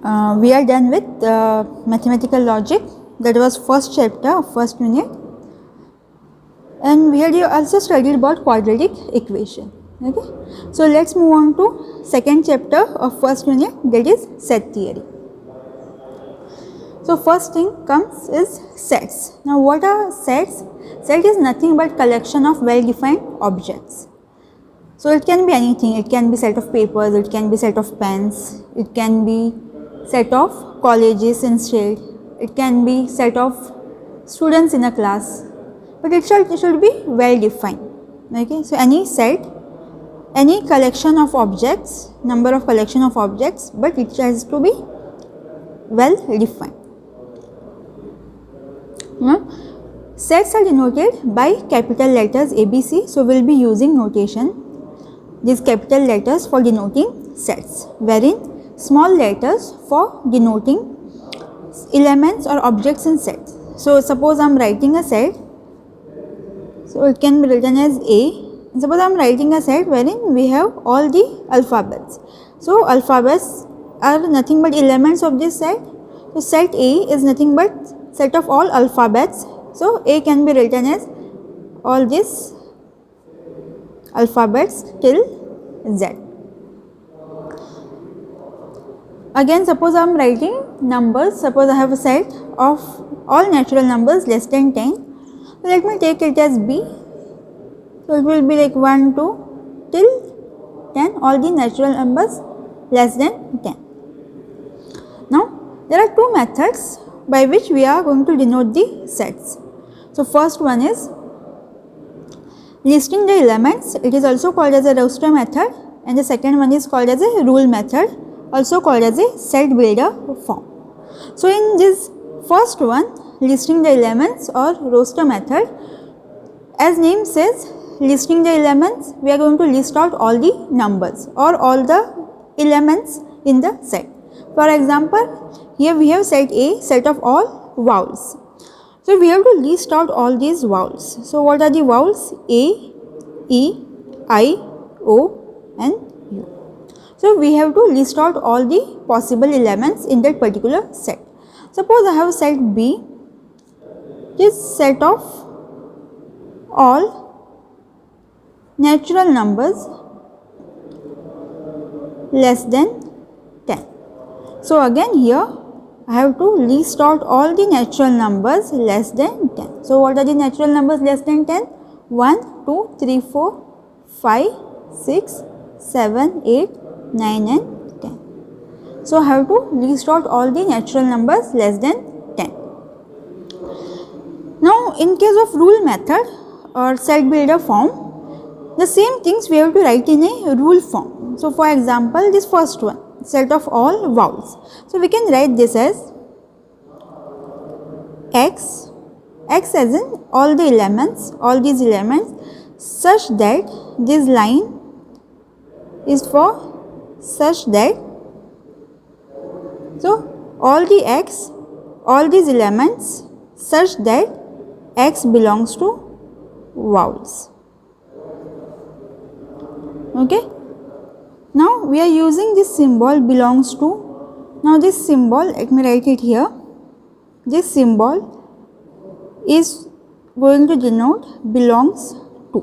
We are done with mathematical logic. That was first chapter of first unit, and we had also studied about quadratic equation. Okay, so let's move on to second chapter of first unit, that is set theory. So first thing comes is sets. Now what are sets? Set is nothing but collection of well defined objects. So it can be anything. It can be set of papers, it can be set of pens, it can be set of colleges instead, it can be set of students in a class, but it should be well defined. Okay, so any set, any collection of objects, number of collection of objects, but it has to be well defined. Sets are denoted by capital letters ABC, so we will be using notation, these capital letters for denoting sets, wherein small letters for denoting elements or objects in sets. So suppose I am writing a set, so it can be written as A. Suppose I am writing a set wherein we have all the alphabets. So alphabets are nothing but elements of this set. So set A is nothing but set of all alphabets. So A can be written as all these alphabets till Z. Again, suppose I am writing numbers. Suppose I have a set of all natural numbers less than 10. So let me take it as B. So it will be like 1, 2 till 10, all the natural numbers less than 10. Now there are two methods by which we are going to denote the sets. So first one is listing the elements. It is also called as a roster method, and the second one is called as a rule method, also called as a set builder form. So in this first one, listing the elements or roster method, as name says, listing the elements, we are going to list out all the numbers or all the elements in the set. For example, here we have set A, set of all vowels. So we have to list out all these vowels. So what are the vowels? A, E, I, O and U. So we have to list out all the possible elements in that particular set. Suppose I have set B, this set of all natural numbers less than 10. So again here I have to list out all the natural numbers less than 10. So what are the natural numbers less than 10? 1, 2, 3, 4, 5, 6, 7, 8, 9 and 10. So I have to list out all the natural numbers less than 10. Now in case of rule method or set builder form, the same things we have to write in a rule form. So for example, this first one, set of all vowels. So we can write this as X, X as in all the elements, all these elements, such that this line is for such that, so all the X, all these elements such that X belongs to vowels. Okay. Now we are using this symbol belongs to. Now this symbol, let me write it here. This symbol is going to denote belongs to.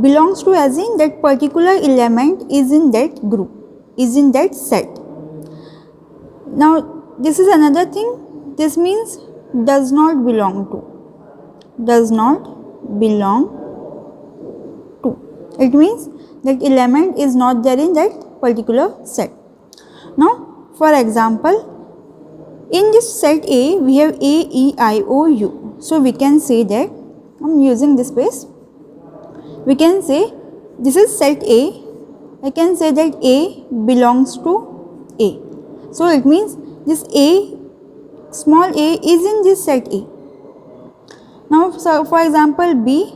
Belongs to as in that particular element is in that group, is in that set. Now this is another thing. This means does not belong to. Does not belong to. It means that element is not there in that particular set. Now for example, in this set A we have A, E, I, O, U. So we can say that, I am using this space, we can say this is set A. I can say that A belongs to A. So it means this A, small a is in this set A. Now so for example B,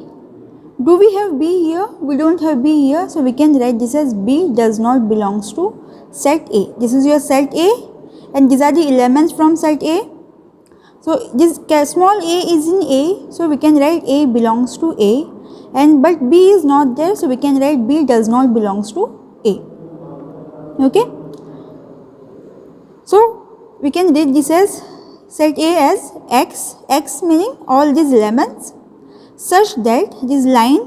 do we have B here? We don't have B here, so we can write this as B does not belongs to set A. This is your set A and these are the elements from set A. So this small a is in A, so we can write A belongs to A, and but B is not there, so we can write B does not belongs to A. Okay. we can read this as set A as x meaning all these elements, such that this line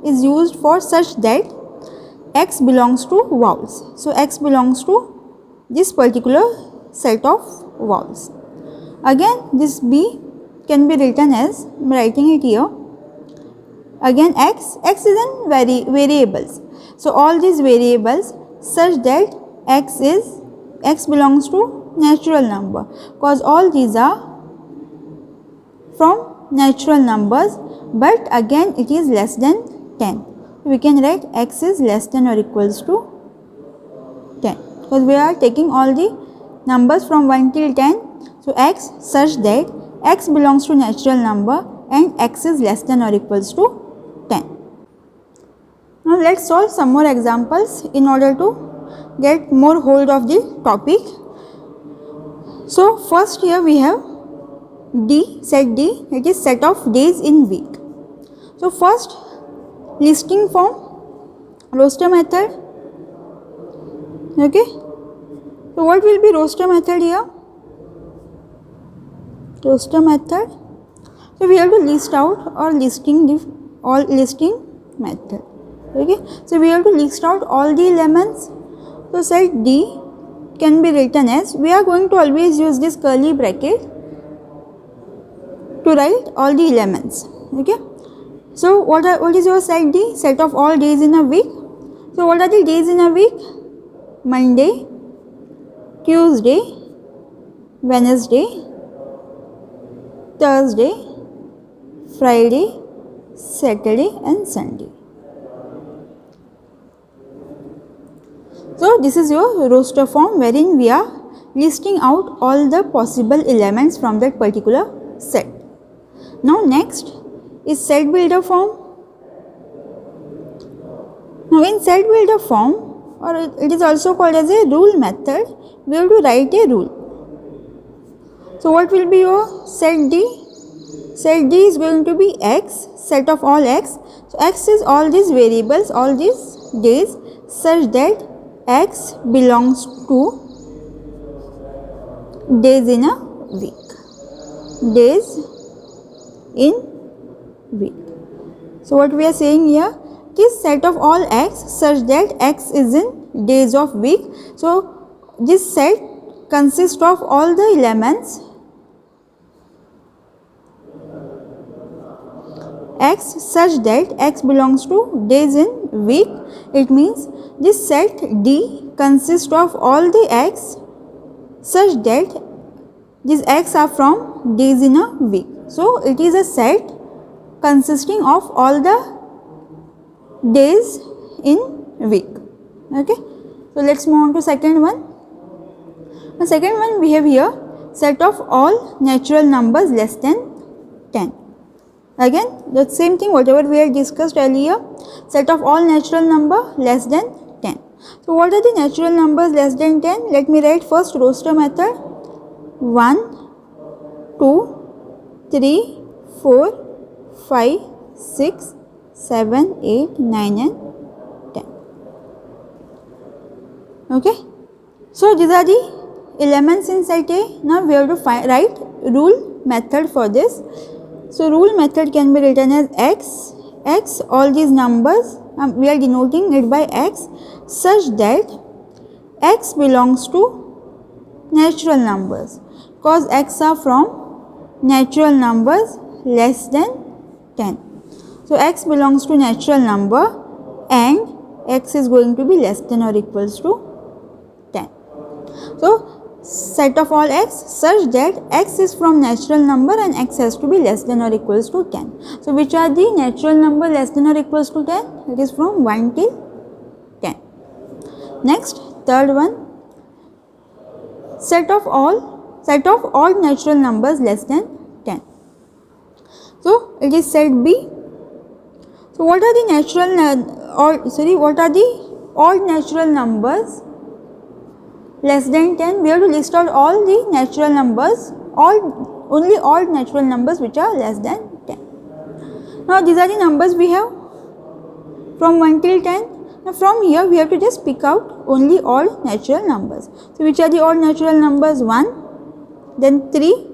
is used for such that x belongs to vowels. So x belongs to this particular set of vowels. Again this B can be written as, I am writing it here, again x is in variables. So all these variables such that x belongs to natural number, because all these are from natural numbers, but again it is less than 10. We can write x is less than or equals to 10, because we are taking all the numbers from 1 till 10. So x such that x belongs to natural number and x is less than or equals to 10. Now let's solve some more examples in order to get more hold of the topic. So first here we have D, set D, it is set of days in week. So first listing form, roster method. Okay. So what will be roster method here? Roster method. So we have to list out or listing method. Okay. So we have to list out all the elements. So set D can be written as, we are going to always use this curly bracket to write all the elements. Okay. So what is your set D? Set of all days in a week. So what are the days in a week? Monday, Tuesday, Wednesday, Thursday, Friday, Saturday and Sunday. So this is your roster form wherein we are listing out all the possible elements from that particular set. Now next is set builder form. Now in set builder form, or it is also called as a rule method, we have to write a rule. So what will be your set D? Set D is going to be x, set of all x. So x is all these variables, all these days such that x belongs to days in a week. Days in week. So what we are saying here is set of all x such that x is in days of week. So this set consists of all the elements x such that x belongs to days in week. It means this set D consists of all the x such that these x are from days in a week. So it is a set consisting of all the days in week. Okay. So let's move on to second one. The second one we have here set of all natural numbers less than 10. Again the same thing whatever we had discussed earlier, set of all natural number less than 10. So what are the natural numbers less than 10? Let me write first roster method. 1, 2, 3, 4, 5, 6, 7, 8, 9 and 10. Okay. So these are the elements in set A. Now we have to write rule method for this. So rule method can be written as x, all these numbers we are denoting it by x such that x belongs to natural numbers, because x are from natural numbers less than 10. So x belongs to natural number and x is going to be less than or equals to 10. So set of all x such that x is from natural number and x has to be less than or equals to 10. So which are the natural number less than or equals to 10? It is from 1 till 10. Next, third one, set of all odd natural numbers less than 10. So it is set B. So what are the what are the odd natural numbers less than 10? We have to list out all the natural numbers, only odd natural numbers which are less than 10. Now these are the numbers we have from 1 till 10. Now from here we have to just pick out only odd natural numbers. So which are the odd natural numbers? 1, then 3,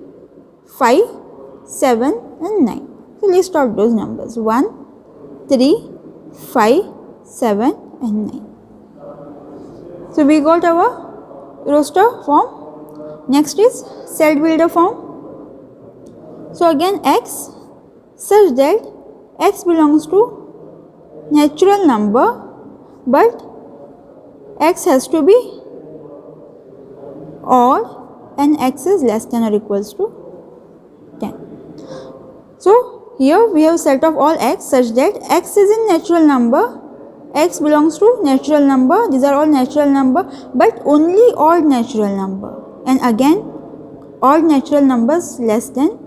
5, 7 and 9. So list out those numbers 1, 3, 5, 7 and 9. So we got our roster form. Next is set builder form. So again x such that x belongs to natural number, but x has to be odd and x is less than or equals to 10. So here we have set of all x such that x is in natural number, x belongs to natural number, these are all natural number, but only odd natural number, and again odd natural numbers less than